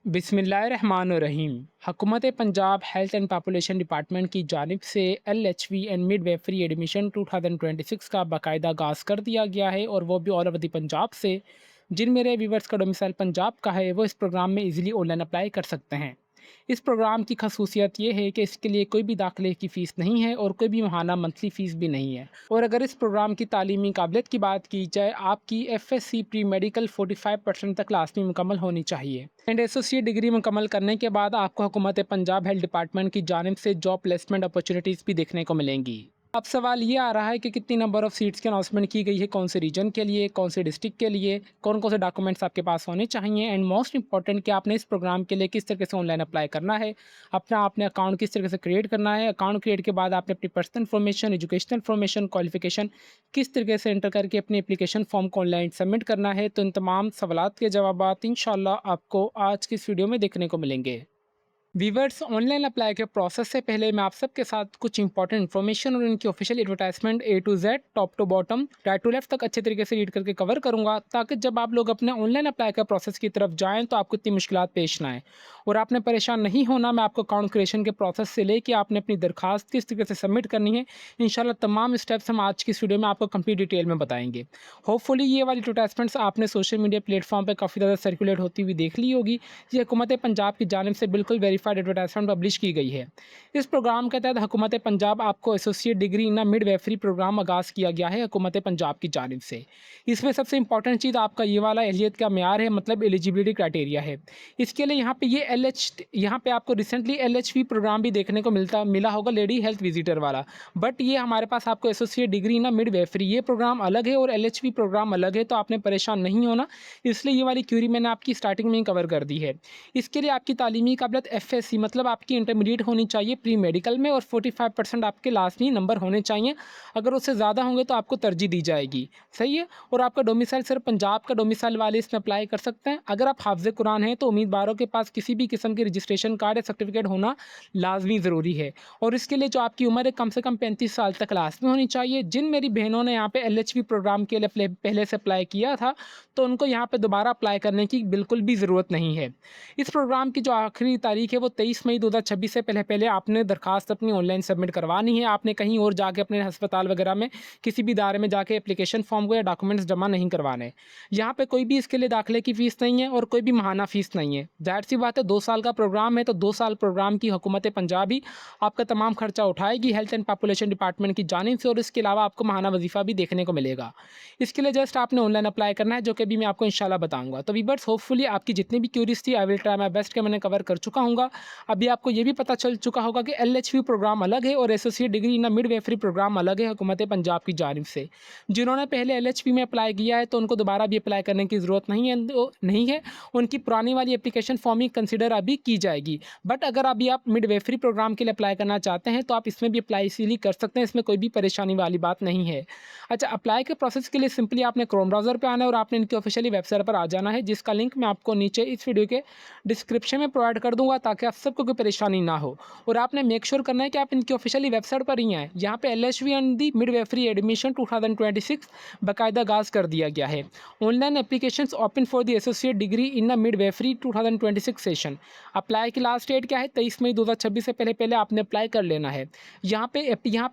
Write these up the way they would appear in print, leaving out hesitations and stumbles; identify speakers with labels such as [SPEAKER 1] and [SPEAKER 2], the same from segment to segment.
[SPEAKER 1] बिस्मिल्लाहिर्रहमानिर्रहीम। हुकूमत Punjab health and population department की जानिब से एलएचवी एंड मिडवेफरी एडमिशन 2026 का बाकायदा आगाज़ कर दिया गया है और वो भी ऑल ओवर द पंजाब से जिन मेरे व्यूवर्स का डोमिसाइल पंजाब का है वो इस प्रोग्राम में इजीली ऑनलाइन अप्लाई कर सकते हैं। इस प्रोग्राम की खसूसियत ये है कि इसके लिए कोई भी दाखिले की फ़ीस नहीं है और कोई भी माहाना मंथली फ़ीस भी नहीं है। और अगर इस प्रोग्राम की तालीमी काबिलियत की बात की जाए, आपकी एफएससी प्री मेडिकल 45% तक लाजमी मुकम्मल होनी चाहिए एंड एसोसिएट डिग्री मुकम्मल करने के बाद आपको हुकूमत पंजाब हेल्थ डिपार्टमेंट की जानिब से जॉब प्लेसमेंट अपॉर्चुनिटीज़ भी देखने को मिलेंगी। अब सवाल ये आ रहा है कि कितनी नंबर ऑफ़ सीट्स की अनाउंसमेंट की गई है, कौन से रीजन के लिए, कौन से डिस्ट्रिक्ट के लिए, कौन-कौन से डॉक्यूमेंट्स आपके पास होने चाहिए एंड मोस्ट इंपॉर्टेंट कि आपने इस प्रोग्राम के लिए किस तरीके से ऑनलाइन अप्लाई करना है, अपना आपने अकाउंट किस तरीके से क्रिएट करना है, अकाउंट क्रिएट के बाद आपने अपनी personal information, educational information, qualification किस तरीके से एंटर करके अपनी एप्लीकेशन फॉर्म को ऑनलाइन सबमिट करना है। तो इन तमाम सवालात के जवाबात इंशाल्लाह आपको आज की इस वीडियो में देखने को मिलेंगे। वीवर्स, ऑनलाइन अप्लाई के प्रोसेस से पहले मैं आप सबके साथ कुछ इंपॉर्टेंट इन्फॉर्मेशन और इनकी official advertisement A to Z, top to bottom, right to left तक अच्छे तरीके से रीड करके कवर करूंगा, ताकि जब आप लोग अपने ऑनलाइन अप्लाई का प्रोसेस की तरफ जाएं तो आपको इतनी मुश्किलात पेश ना आए और आपने परेशान नहीं होना। मैं आपको अकाउंट क्रिएशन के प्रोसेस से लेके आपने अपनी दरखास्त किस तरीके से सबमिट करनी है, इंशाल्लाह तमाम स्टेप्स हम आज की इस वीडियो में आपको कंप्लीट डिटेल में बताएंगे। होपफुली ये वाली एडवर्टाइजमेंट्स आपने सोशल मीडिया प्लेटफॉर्म पर काफ़ी ज़्यादा सर्कुलेट होती हुई देख ली होगी। ये हुकूमत पंजाब की जानिब से बिल्कुल वेरीफाइड एडवर्टाइजमेंट पब्लिश की गई है। इस प्रोग्राम के तहत हुकूमत पंजाब आपको एसोसिएट डिग्री इन मिडवेफरी प्रोग्राम आगाज़ किया गया है हुकूमत पंजाब की जानिब से। इसमें सबसे इंपॉर्टेंट चीज़ आपका ये वाला एहलियत का म्यार है, मतलब एलिजिबिलिटी क्राइटेरिया है। इसके लिए यहाँ पे आपको रिसेंटली एलएचवी प्रोग्राम भी देखने को मिला होगा, लेडी हेल्थ विजिटर वाला। बट ये हमारे पास आपको एसोसिएट डिग्री इन मिडवेफरी ये प्रोग्राम अलग है और एलएचवी प्रोग्राम अलग है, तो आपने परेशान नहीं होना। इसलिए ये वाली क्यूरी मैंने आपकी स्टार्टिंग में ही कवर कर दी है। इसके लिए आपकी तालीमी काबिलियत एफएससी मतलब आपकी इंटरमीडिएट होनी चाहिए प्री मेडिकल में और 45% आपके लाजमी नंबर होने चाहिए। अगर उससे ज़्यादा होंगे तो आपको तरजीह दी जाएगी। सही है। और आपका डोमिसाइल सिर्फ पंजाब का डोमिसाइल वाले इसमें अप्लाई कर सकते हैं। अगर आप हाफिज़ कुरान हैं तो उम्मीदवारों के पास किसी भी किस्म की रजिस्ट्रेशन कार्ड या सर्टिफिकेट होना लाजमी ज़रूरी है। और इसके लिए जो आपकी उम्र है कम से कम 35 साल तक लाजमी होनी चाहिए। जिन मेरी बहनों ने यहाँ पे एलएचवी प्रोग्राम के लिए पहले से अप्लाई किया था तो उनको यहाँ पे दोबारा अप्लाई करने की बिल्कुल भी ज़रूरत नहीं है। इस प्रोग्राम की जो आखिरी तारीख है वो 23 मई 2026 से पहले पहले आपने दरखास्त अपनी ऑनलाइन सबमिट करवानी है। आपने कहीं और जाके अपने अस्पताल वगैरह में किसी भी इदारे में जाके एप्लीकेशन फॉर्म को या डॉक्यूमेंट्स जमा नहीं करवाने। यहाँ पे कोई भी इसके लिए दाखिले की फ़ीस नहीं है और कोई भी माहाना फ़ीस नहीं है। ज़ाहिर सी बात है, 2 साल का प्रोग्राम है तो 2 साल प्रोग्राम की हुकूमत पंजाब ही आपका तमाम खर्चा उठाएगी हेल्थ एंड पॉपुलेशन डिपार्टमेंट की जानिब से और इसके अलावा आपको माहाना वजीफ़ा भी देखने को मिलेगा। इसके लिए जस्ट आपने ऑनलाइन अप्लाई करना है, जो कि भी मैं आपको इंशाल्लाह बताऊंगा। तो वीवर्स, होपफुली आपकी जितनी भी क्यूरीज थी I will try my best के मैंने कवर कर चुका हूँ। अभी आपको ये भी पता चल चुका होगा कि एलएचवी प्रोग्राम अलग है और एसोसिएट डिग्री इन मिडवेफरी प्रोग्राम अलग है हुकूमत पंजाब की जानिब से। जिन्होंने पहले एलएचवी में अप्लाई किया है तो उनको दोबारा भी अप्लाई करने की ज़रूरत नहीं है। उनकी पुरानी वाली एप्लीकेशन फॉर्म ही कंसिडर अभी की जाएगी। बट अगर अभी आप मिडवेफरी प्रोग्राम के लिए अप्लाई करना चाहते हैं तो आप इसमें भी अप्लाई इसीलिए कर सकते हैं, इसमें कोई भी परेशानी वाली बात नहीं है। अच्छा, अप्लाई के प्रोसेस के लिए सिंपली आपने क्रोम ब्राउज़र पे आना है और आपने इनकी ऑफिशियली वेबसाइट पर आ जाना है, जिसका लिंक मैं आपको नीचे इस वीडियो के डिस्क्रिप्शन में प्रोवाइड कर दूंगा ताकि आप सबको कोई परेशानी ना हो। और आपने मेक श्योर करना है कि आप इनकी ऑफिशियली वेबसाइट पर ही आएँ। यहाँ पे LHV and the midwifery admission 2026 बाकायदा आगाज़ कर दिया गया है। Online applications open for the associate degree in the midwifery 2026 session. Apply की लास्ट डेट क्या है? 23 मई 2026 से पहले पहले आपने अप्लाई कर लेना है। यहाँ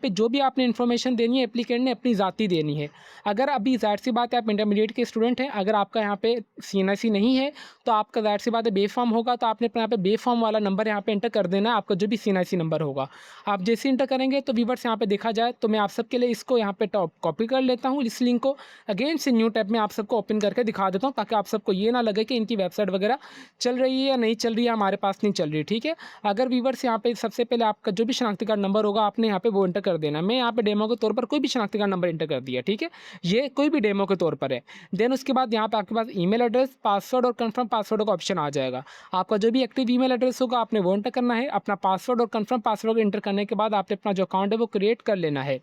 [SPEAKER 1] पे जो भी आपने इन्फॉर्मेशन देनी है एप्लीकेंट ने अपनी ज़ाती देनी है। अगर अभी ज़ाहिर सी बात है आप इंटरमीडिएट के स्टूडेंट हैं, अगर आपका यहाँ पे सीएनआईसी नहीं है तो आपका ज़ाहिर सी बात है बे फॉर्म होगा, तो आपने अपने यहाँ पे बे फॉर्म वाला नंबर यहाँ पे एंटर कर देना है, आपका जो भी सीएनआईसी नंबर होगा। आप जैसे इंटर करेंगे तो वीवर्स यहाँ पे देखा जाए तो मैं आप सबके लिए इसको यहाँ पे टॉप कॉपी कर लेता हूँ, इस लिंक को अगेन से न्यू टैब में आप सबको ओपन करके दिखा देता हूँ ताकि आप सबको ये ना लगे कि इनकी वेबसाइट वगैरह चल रही है या नहीं चल रही है, हमारे पास नहीं चल रही। ठीक है। अगर वीवर्स यहाँ पे सबसे पहले आपका जो भी शनाख्ती कार्ड नंबर होगा आपने यहाँ पे वो एंटर कर देना। मैं यहाँ पे डेमो के तौर पर कोई भी शनाख्ती कार्ड नंबर एंटर कर दिया। ठीक है, ये कोई भी डेमो के तौर पर है। देन उसके बाद यहाँ पे आपके पास ईमेल एड्रेस, पासवर्ड और कंफर्म पासवर्ड का ऑप्शन आ जाएगा। आपका जो भी एक्टिव ईमेल एड्रेस एड्रेस होगा आपने वो एंटर करना है। अपना पासवर्ड और कंफर्म पासवर्ड एंटर करने के बाद आपने अपना जो अकाउंट है वो क्रिएट कर लेना है।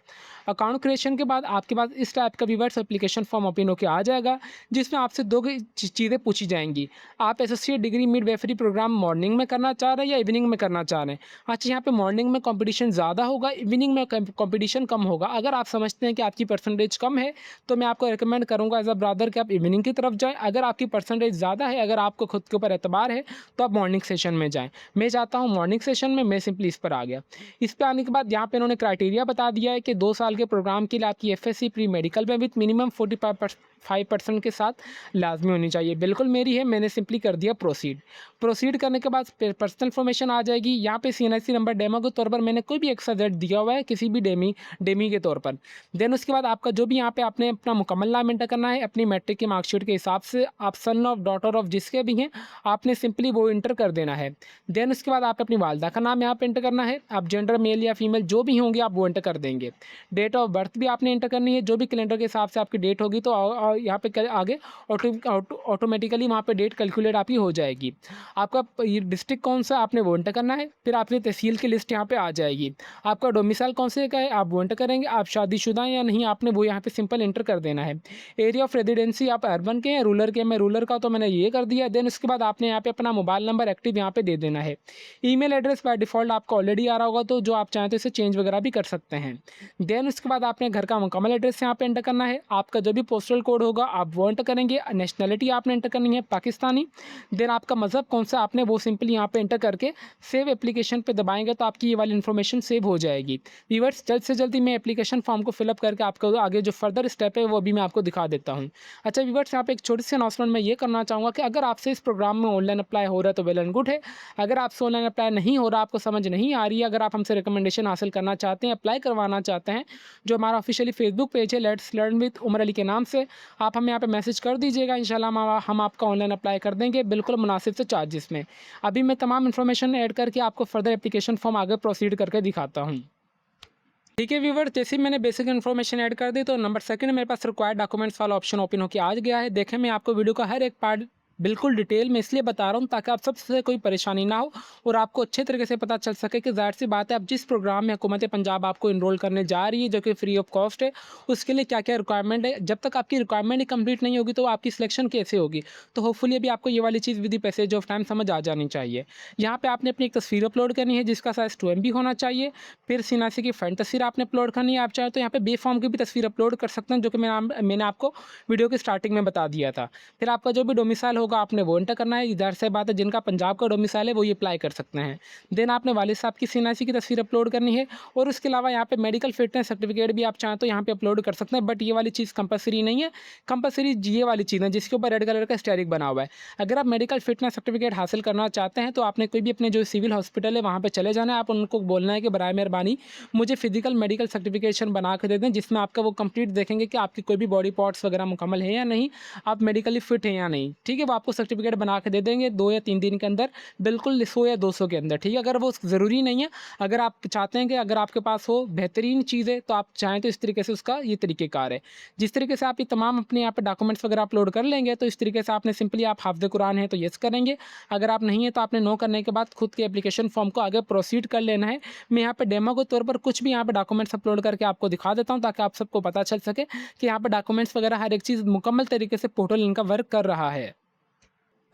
[SPEAKER 1] अकाउंट क्रिएशन के बाद आपके पास इस टाइप का व्यूअर्स एप्लीकेशन फॉर्म ओपन होकर आ जाएगा, जिसमें आपसे दो चीज़ें पूछी जाएंगी। आप associate degree midwifery programme morning में करना चाह रहे हैं या इवनिंग में करना चाह रहे हैं। अच्छा, यहाँ पे मॉर्निंग में कंपटीशन ज़्यादा होगा, इवनिंग में कंपटीशन कम होगा। अगर आप समझते हैं कि आपकी परसेंटेज कम है तो मैं आपको रिकमेंड करूँगा एज अ ब्रदर कि आप इवनिंग की तरफ जाएँ। अगर आपकी परसेंटेज ज़्यादा है, अगर आपको खुद के ऊपर एतबार है, तो आप मॉर्निंग सेशन में जाएँ। मैं जाता हूँ मॉर्निंग सेशन में, मैं सिंपली इस पर आ गया। इस पे आने के बाद यहाँ पे इन्होंने क्राइटेरिया बता दिया है कि 2 साल के प्रोग्राम के लिए आपकी एफएससी प्री मेडिकल में विथ मिनिमम 45% के साथ लाजमी होनी चाहिए। बिल्कुल मेरी है, मैंने सिंपली कर दिया प्रोसीड। प्रोसीड करने के बाद पर्सनल इन्फॉर्मेशन आ जाएगी। यहाँ पे सीएनआईसी नंबर डेमो के तौर पर मैंने कोई भी XYZ दिया हुआ है, किसी भी डेमी के तौर पर। देन उसके बाद आपका जो भी यहाँ पे आपने अपना मुकम्मल नाम एंटर करना है, अपनी मैट्रिक की मार्कशीट के हिसाब से आप सन ऑफ डॉटर ऑफ जिसके भी हैं आपने सिंपली वो इंटर कर देना है। देन उसके बाद आप अपनी वालदा का नाम यहाँ पे एंटर करना है। आप जेंडर मेल या फीमेल जो भी होंगे आप वो एंटर कर देंगे। डेट ऑफ बर्थ भी आपने एंटर करनी है, जो भी कैलेंडर के हिसाब से आपकी डेट होगी तो यहाँ पे आगे ऑटोमेटिकली वहाँ पे डेट कैलकुलेट आपकी हो जाएगी। आपका ये डिस्ट्रिक्ट कौन सा आपने वो एंटर करना है। फिर आपकी तहसील की लिस्ट यहाँ पे आ जाएगी। आपका डोमिसाइल कौन से का है आप वो एंटर करेंगे। आप शादीशुदा हैं या नहीं आपने वो यहाँ पे सिंपल एंटर कर देना है। एरिया ऑफ रेजिडेंसी आप अर्बन के हैं रूरल के, मैं रूरल का तो मैंने ये कर दिया। देन उसके बाद आपने यहाँ पे अपना मोबाइल नंबर एक्टिव यहाँ पे दे देना है। ईमेल एड्रेस बाय डिफ़ॉल्ट आपको ऑलरेडी आ रहा होगा, तो जो आप चाहें तो इसे चेंज वगैरह भी कर सकते हैं। देन उसके बाद आपने घर का मुकम्मल एड्रेस यहाँ पे एंटर करना है। आपका जो भी पोस्टल कोड होगा आप वो एंटर करेंगे। नेशनैलिटी आपने एंटर करनी है पाकिस्तानी। देन आपका मज़हब कौन सा आपने वो सिंपली यहाँ पे एंटर करके सेव एप्लीकेशन पे दबाएंगे तो आपकी ये वाली इन्फॉर्मेशन सेव हो जाएगी। व्यूअर्स, जल्द से जल्दी मैं एप्लीकेशन फॉर्म को फिलअप करके आपको आगे जो फर्दर स्टेप है वो भी मैं आपको दिखा देता हूँ। अच्छा व्यूअर्स, यहाँ पे एक छोटी सी अनाउंसमेंट मैं ये करना चाहूँगा कि अगर आपसे इस प्रोग्राम में ऑनलाइन अप्लाई हो रहा है तो वेल एंड गुड है। अगर आपसे ऑनलाइन अप्लाई नहीं हो रहा, आपको समझ नहीं आ रही है, अगर आप हमसे रिकमेंडेशन हासिल करना चाहते हैं, अप्लाई करवाना चाहते हैं, जो हमारा ऑफिशियली फेसबुक पेज है let's learn with Umar Ali के नाम से, आप हमें यहाँ पे मैसेज कर दीजिएगा। इंशाल्लाह हम आपका ऑनलाइन अप्लाई कर देंगे बिल्कुल मुनासिब से चार्जेस में। अभी मैं तमाम इन्फॉर्मेशन ऐड करके आपको फर्दर एप्लीकेशन फॉर्म आगे प्रोसीड करके दिखाता हूँ। ठीक है व्यूवर, जैसे ही मैंने बेसिक इन्फॉर्मेशन ऐड कर दी तो नंबर सेकंड मेरे पास रिक्वायर्ड डॉक्यूमेंट्स वाला ऑप्शन ओपन होकर आ गया है। देखें, मैं आपको वीडियो का हर एक पार्ट बिल्कुल डिटेल में इसलिए बता रहा हूँ ताकि आप सबसे कोई परेशानी ना हो और आपको अच्छे तरीके से पता चल सके कि ज़ाहिर सी बात है आप जिस प्रोग्राम में हुकूमत पंजाब आपको इनरोल करने जा रही है जो कि फ्री ऑफ कॉस्ट है, उसके लिए क्या क्या रिक्वायरमेंट है। जब तक आपकी रिक्वायरमेंट ही कंप्लीट नहीं होगी तो आपकी सिलेक्शन कैसे होगी। तो होपफुली अभी आपको ये वाली चीज़ with the passage of time समझ आ जानी चाहिए। यहाँ पर आपने अपनी एक तस्वीर अपलोड करनी है जिसका साइज़ 2 MB होना चाहिए। फिर सीनासी की फ्रंट तस्वीर आपने अपलोड करनी है। आप चाहें तो यहाँ पे बे फॉर्म की भी तस्वीर अपलोड कर सकते हैं, जो कि मैंने आपको वीडियो की स्टार्टिंग में बता दिया था। फिर आपका जो भी डोमिसाइल होगा आपने वो एंटर करना है। इधर से बात है जिनका पंजाब का डोमिसाइल है वो ये अप्लाई कर सकते हैं। देन आपने वालिद साहब की सीनासी की तस्वीर अपलोड करनी है और उसके अलावा यहाँ पे मेडिकल फिटनेस सर्टिफिकेट भी आप चाहें तो यहाँ पे अपलोड कर सकते हैं, बट ये वाली चीज़ कंपलसरी नहीं है। कंपलसरी ये वाली चीज़ है जिसके ऊपर रेड कलर का स्टेरिक बना हुआ है। अगर आप मेडिकल फिटनेस सर्टिफिकेट हासिल करना चाहते हैं तो आपने कोई भी अपने जो सिविल हॉस्पिटल है वहाँ पर चले जाना है। आप उनको बोलना है कि बराए मेहरबानी मुझे फिजिकल मेडिकल सर्टिफिकेशन बना के दे दें, जिसमें आपका वो कंप्लीट देखेंगे कि आपकी कोई भी बॉडी पार्ट्स वगैरह मुकम्मल है या नहीं, आप मेडिकली फिट हैं या नहीं। ठीक है, वो आपको सर्टिफिकेट बना के दे देंगे 2 या 3 दिन के अंदर, बिल्कुल 100 या 200 के अंदर। ठीक है, अगर वो ज़रूरी नहीं है, अगर आप चाहते हैं कि अगर आपके पास हो बेहतरीन चीज़ है तो आप चाहें तो इस तरीके से उसका ये तरीक़ेकार है। जिस तरीके से आप ये तमाम अपने यहाँ पे डॉक्यूमेंट्स वगैरह अपलोड कर लेंगे तो इस तरीके से आपने सिंपली आप हाफ़िज़ कुरान है तो येस करेंगे। अगर आप नहीं है तो आपने नो करने के बाद खुद के एप्लीकेशन फॉर्म को आगे प्रोसीड कर लेना है। मैं यहाँ पे डेमो के तौर पर कुछ भी यहाँ पे डॉक्यूमेंट्स अपलोड करके आपको दिखा देता हूँ ताकि आप सबको पता चल सके कि यहाँ पे डॉक्यूमेंट्स वगैरह हर एक चीज़ मुकम्मल तरीके से पोर्टल इनका वर्क कर रहा है।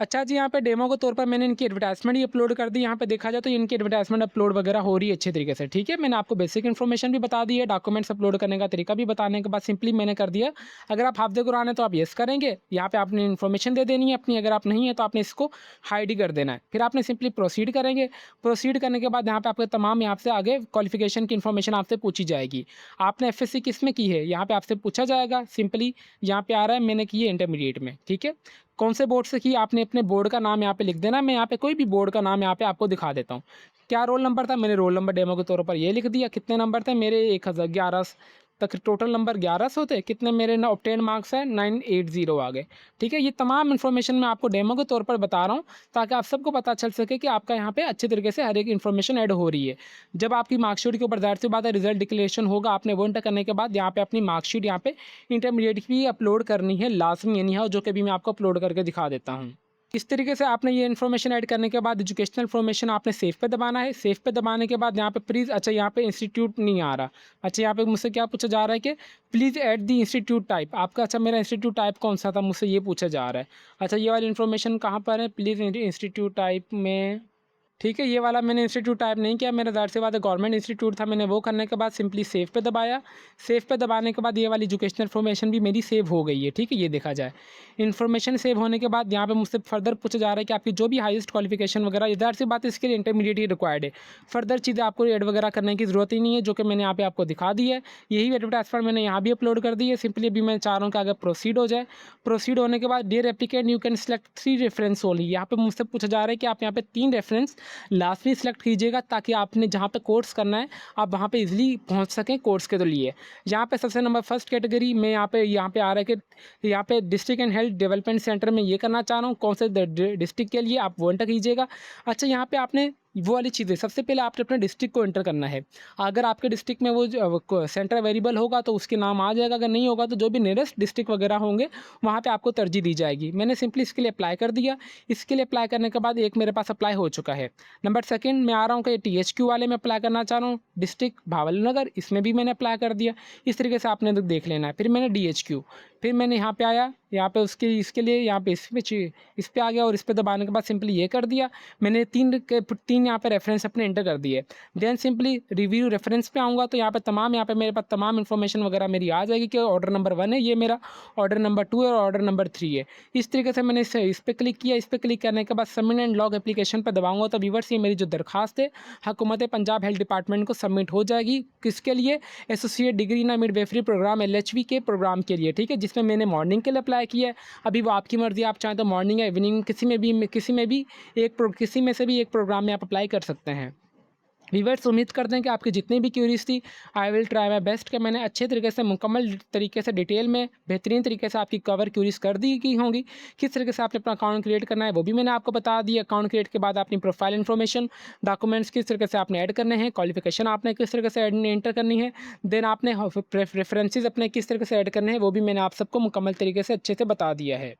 [SPEAKER 1] अच्छा जी, यहाँ पे डेमो के तौर पर मैंने इनकी एडवर्टाइजमेंट ही अपलोड कर दी। यहाँ पे देखा जाए तो इनकी एडवर्टाइजमेंट अपलोड वगैरह हो रही है अच्छे तरीके से। ठीक है, मैंने आपको बेसिक इन्फॉर्मेशन भी बता दी है, डॉक्यूमेंट्स अपलोड करने का तरीका भी बताने के बाद सिंपली मैंने कर दिया। अगर आप हाफ़िज़ कुरान है तो आप येस करेंगे, यहाँ पे आपने इन्फॉर्मेशन दे देनी है अपनी। अगर आप नहीं है तो आपने इसको हाइड ही कर देना है। फिर आपने सिंपली प्रोसीड करेंगे। प्रोसीड करने के बाद यहाँ पे आपके तमाम यहाँ से आगे क्वालिफिकेशन की इन्फॉर्मेशन आपसे पूछी जाएगी। आपने एफएससी किस में की है यहाँ पे आपसे पूछा जाएगा। सिंपली यहाँ पे आ रहा है मैंने की है इंटरमीडिएट में। ठीक है, कौन से बोर्ड से की आपने अपने बोर्ड का नाम यहाँ पे लिख देना। मैं यहाँ पे कोई भी बोर्ड का नाम यहाँ पे आपको दिखा देता हूँ। क्या रोल नंबर था, मैंने रोल नंबर डेमो के तौर पर ये लिख दिया। कितने नंबर थे मेरे 1011 तक, टोटल नंबर 1100 थे। कितने मेरे ना ऑब्टेन मार्क्स हैं 980 आ गए। ठीक है, ये तमाम इन्फॉर्मेशन मैं आपको डेमो के तौर पर बता रहा हूँ ताकि आप सबको पता चल सके कि आपका यहाँ पे अच्छे तरीके से हर एक इन्फॉर्मेशन ऐड हो रही है। जब आपकी मार्कशीट के ऊपर ज़ाहिर सी बात है रिजल्ट डिक्लेरेशन होगा, आपने वो एंटर करने के बाद यहाँ पे अपनी मार्कशीट यहाँ पे इंटरमीडिएट की अपलोड करनी है लाजमी, यानी है जो कि भी मैं आपको अपलोड करके दिखा देता हूँ। इस तरीके से आपने ये इन्फॉर्मेशन ऐड करने के बाद एजुकेशनल इन्फॉर्मेशन आपने सेव पे दबाना है। सेव पे दबाने के बाद यहाँ पे प्लीज़, अच्छा यहाँ पे इंस्टीट्यूट नहीं आ रहा। अच्छा यहाँ पे मुझसे क्या पूछा जा रहा है कि please add the institute type आपका। अच्छा मेरा इंस्टीट्यूट टाइप कौन सा था, मुझसे ये पूछा जा रहा है। अच्छा ये वाली इन्फॉर्मेशन कहाँ पर है, प्लीज़ इंस्टीट्यूट टाइप में, ठीक है, ये वाला मैंने इंस्टीट्यूट टाइप नहीं किया, मेरा ज़ाहिर सी बात है गवर्नमेंट इंस्टीट्यूट था। मैंने वो करने के बाद सिंपली सेव पे दबाया। सेव पे दबाने के बाद ये वाली एजुकेशनल इन्फॉर्मेशन भी मेरी सेव हो गई है, ठीक है, ये देखा जाए। इन्फॉर्मेशन सेव होने के बाद यहाँ पे मुझसे फर्दर पूछा जा रहा है कि आपकी जो भी हाईएस्ट क्वालिफिकेशन वगैरह, ये ज़ाहिर सी बात है इसके लिए इंटरमीडिएट ही रिक्वायर्ड है। फर्दर चीज़ें आपको ऐड वगैरह करने की ज़रूरत ही नहीं है, जो कि मैंने यहाँ पे आपको दिखा दी है। यही एडवर्टाइजमेंट मैंने यहाँ भी अपलोड कर दी है। सिंपली अभी मैं चाह रहा हूँ कि आगे प्रोसीड हो जाए। प्रोसीड होने के बाद dear applicant you can select 3 reference only. यहाँ पे मुझसे पूछा जा रहा है कि आप यहाँ पे 3 रेफरेंस लाजमी सेलेक्ट कीजिएगा, ताकि आपने जहाँ पे कोर्स करना है आप वहाँ पे इजीली पहुँच सकें कोर्स के लिए। यहाँ पे सबसे नंबर फर्स्ट कैटेगरी में यहाँ पे आ रहा है कि यहाँ पे district and health development centre में ये करना चाह रहा हूँ, कौन से डिस्ट्रिक्ट के लिए आप वो एंटर कीजिएगा। अच्छा यहाँ पे आपने वो वाली चीज़ें, सबसे पहले आपने अपने डिस्ट्रिक्ट को एंटर करना है। अगर आपके डिस्ट्रिक्ट में वो सेंटर अवेलेबल होगा तो उसके नाम आ जाएगा, अगर नहीं होगा तो जो भी नियरेस्ट डिस्ट्रिक्ट वगैरह होंगे वहाँ पे आपको तरजीह दी जाएगी। मैंने सिंपली इसके लिए अप्लाई कर दिया। इसके लिए अप्लाई करने के बाद एक मेरे पास अप्लाई हो चुका है। नंबर सेकंड मैं आ रहा हूँ कि THQ वाले में अप्लाई करना चाह रहा हूँ, डिस्ट्रिक्ट भावलनगर, इसमें भी मैंने अप्लाई कर दिया। इस तरीके से आपने तो देख लेना है। फिर मैंने DHQ, फिर मैंने यहाँ पे आया, यहाँ पे उसके इसके लिए यहाँ पे इस पे आ गया और इस पे दबाने के बाद सिंपली ये कर दिया। मैंने तीन यहाँ पे रेफरेंस अपने एंटर कर दिए। देन सिंपली रिव्यू रेफरेंस पे आऊँगा तो यहाँ पे मेरे पास तमाम इन्फॉर्मेशन वगैरह मेरी आ जाएगी कि ऑर्डर नंबर 1 है ये मेरा, ऑर्डर नंबर 2 है और ऑर्डर नंबर 3 है। इस तरीके से मैंने इस पे क्लिक किया। इस पे क्लिक करने के बाद सबमिट एंड लॉग एप्लीकेशन पे दबाऊंगा तो व्यूअर्स ये मेरी जो दरखास्त है हुकूमत पंजाब हेल्थ डिपार्टमेंट को सबमिट हो जाएगी। किसके लिए, associate degree in midwifery program LHV के प्रोग्राम के लिए, ठीक है, जिसमें मैंने मॉर्निंग के लिए अप्लाई किया है। अभी वो आपकी मर्ज़ी, आप चाहें तो मॉर्निंग या इवनिंग किसी में से भी एक प्रोग्राम में आप अप्लाई कर सकते हैं। व्यूअर्स उम्मीद करते हैं कि आपकी जितनी भी क्यूरीज थी, I will try my best कि मैंने अच्छे तरीके से, मुकम्मल तरीके से, डिटेल में, बेहतरीन तरीके से आपकी कवर क्यूरीज कर दी की होंगी। किस तरीके से आपने अपना अकाउंट क्रिएट करना है वो भी मैंने आपको बता दिया। अकाउंट क्रिएट के बाद अपनी प्रोफाइल इन्फॉर्मेशन, डॉक्यूमेंट्स किस तरीके से आपने ऐड करने हैं, क्वालिफिकेशन आपने किस तरीके से एंटर करनी है, देन आपने रेफरेंसेज अपने किस तरीके से ऐड करने हैं, वो भी मैंने आप सबको मुकम्मल तरीके से अच्छे से बता दिया है।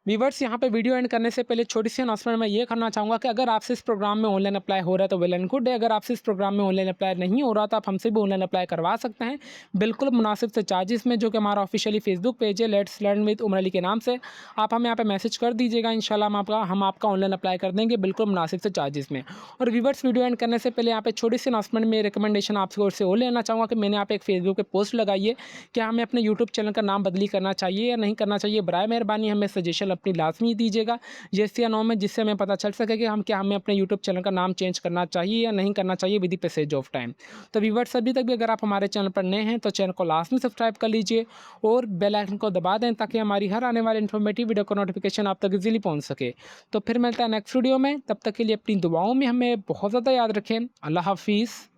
[SPEAKER 1] व्यूअर्स यहाँ पे वीडियो एंड करने से पहले छोटी सी अनाउंसमेंट मैं ये करना चाहूँगा कि अगर आपसे इस प्रोग्राम में ऑनलाइन अप्लाई हो रहा है तो वेल एंड गुड है। अगर आपसे इस प्रोग्राम में ऑनलाइन अप्लाई नहीं हो रहा तो आप हमसे भी ऑनलाइन अप्लाई करवा सकते हैं, बिल्कुल मुनासिब से चार्जेस में, जो कि हमारा ऑफिशियली फेसबुक पेज है let's learn with Umar Ali के नाम से। आप हमें यहाँ पे मैसेज कर दीजिएगा, इंशाल्लाह हम आपका ऑनलाइन अप्लाई कर देंगे बिल्कुल मुनासिब से चार्जेस में। और व्यूअर्स वीडियो एंड करने से पहले यहाँ पे छोटी सी अनाउंसमेंट में रिकमेंडेशन आपकी ओर से वो लेना चाहूँगा कि मैंने यहाँ पे एक फेसबुक पे पोस्ट लगाई है कि हमें अपने यूट्यूब चैनल का नाम बदली करना चाहिए या नहीं करना चाहिए। बराए मेहरबानी हमें सजेशन अपनी लाजमी दीजिएगा येस या नो में, जिससे हमें पता चल सके कि हमें अपने यूट्यूब चैनल का नाम चेंज करना चाहिए या नहीं करना चाहिए with the passage of time. तो व्यूअर्स अभी तक भी अगर आप हमारे चैनल पर नए हैं तो चैनल को लाजमी सब्सक्राइब कर लीजिए और बेल आइकन को दबा दें ताकि हमारी हर आने वाली इन्फॉर्मेटिव वीडियो का नोटिफिकेशन आप तक इजीली पहुंच सके। तो फिर मिलता है नेक्स्ट वीडियो में, तब तक के लिए अपनी दुआओं में हमें बहुत ज़्यादा याद रखें। अल्लाह हाफिज़।